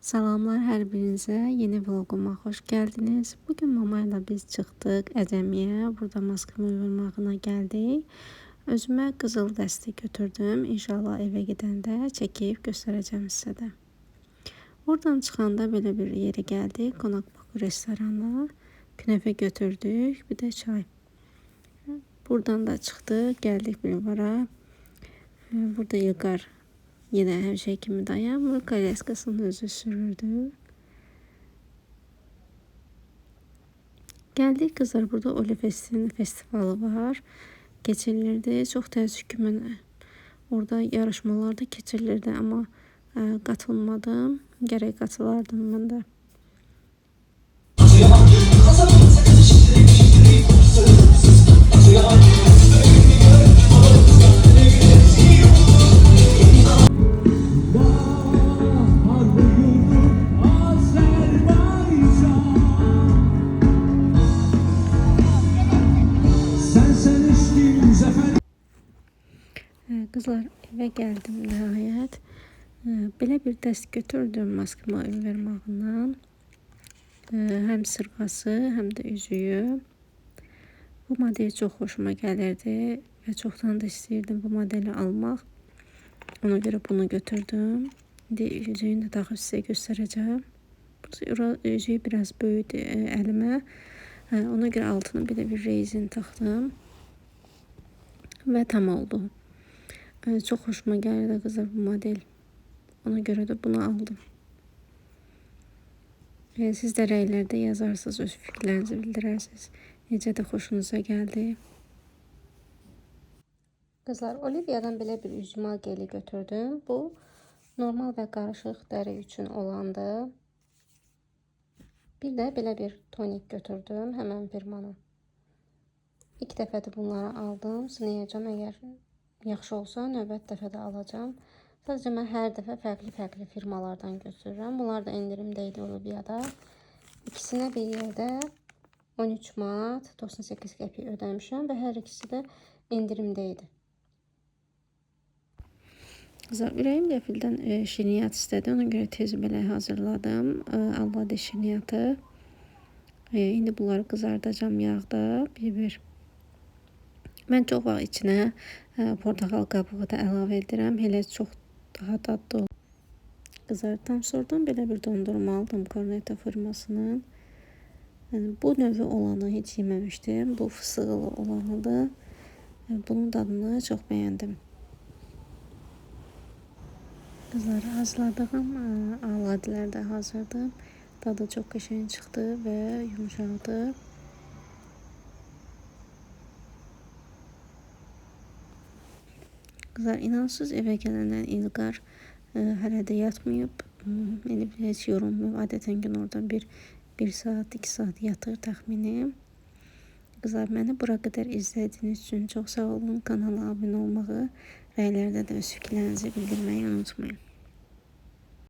Salamlar hər birinizə. Yeni vloguma xoş gəldiniz. Bugün mama ilə biz çıxdıq Əcəmiyə. Burada Moskva vurmağına gəldik. Özümə qızıl dəsti götürdüm. İnşallah evə gedəndə çəkib göstərəcəm sizə də. Oradan çıxanda belə bir yerə gəldik. Qonaq Baku restoranına. Künefə götürdük. Bir də çay. Buradan da çıxdıq. Gəldik bulvara. Burada İlqar yine her şey kimi dayanmır. Kalyaskasını özü sürürdü. Geldik kızlar, burada Olifest'in festivali var. Geçirilirdi. Çok təəssüf ki mən orada yarışmalarda keçirilirdi ama katılmadım. Gerek katılardım ben de. Kızlar eve geldim nihayet. Belə bir dəst götürdüm maskıma vermağından. Hem sırğası hem de üzüyü. Bu model çok hoşuma gelirdi ve çoktan da istəyirdim bu modeli almaq. Ona göre bunu götürdüm. İndi üzüyünü də taxıb sizə göstərəcəm. Üzüyü biraz böyüdü əlimə. Ona göre altına belə bir rezin taktım. Ve tam oldu. Çok hoşuma geldi kızlar bu model. Ona göre de bunu aldım. Siz de reylerde yazarsınız, öz fikirlerinizi bildirirsiniz. Necə də xoşunuza geldi. Kızlar, Olivia'dan belə bir üzmal geli götürdüm. Bu normal ve karışık dəri üçün olandı. Bir de belə bir tonik götürdüm hemen firmanın. İlk dəfə də bunları aldım. Sınayacağım, eğer yaxşı olsa növbət dəfə də alacağım. Sadəcə mən hər dəfə fərqli firmalardan götürürəm. Bunlar da endirimdeydi Olivia'da. İkisinə bir yerdə 13 manat 98 qəpik ödəmişəm və hər ikisi də endirimdeydi. Kızlar, ürəyim qəfildən şirniyyat istədi. Ona görə tez belə hazırladım. Albadə şirniyyatı. İndi bunları qızardacağım yağda bir. Mən çox vaxt içinə portakal qabığı da əlavə edirəm. Elə çox daha dadlı olur. Kızlar, tam sordum belə bir dondurma aldım Cornetto firmasının. Yani bu növü olanı hiç yememiştim. Bu fısıqlı olanıdır. Bunun dadını çok beğendim. Kızlar, hazırladığım aladilər də hazırdır. Dadı çok qəşəng çıxdı və yumuşaqdı. Kızlar, inansız eve gələnən İlqar hələ də yatmayıb. Elə bir heç yorulmuyor. Adətən gün oradan bir saat 2 saat yatır təxmini. Kızlar, məni bura qədər izlədiyiniz üçün çox sağ olun. Kanala abunə olmağı, rəylərdə də öz fikirlərinizi bildirməyi unutmayın.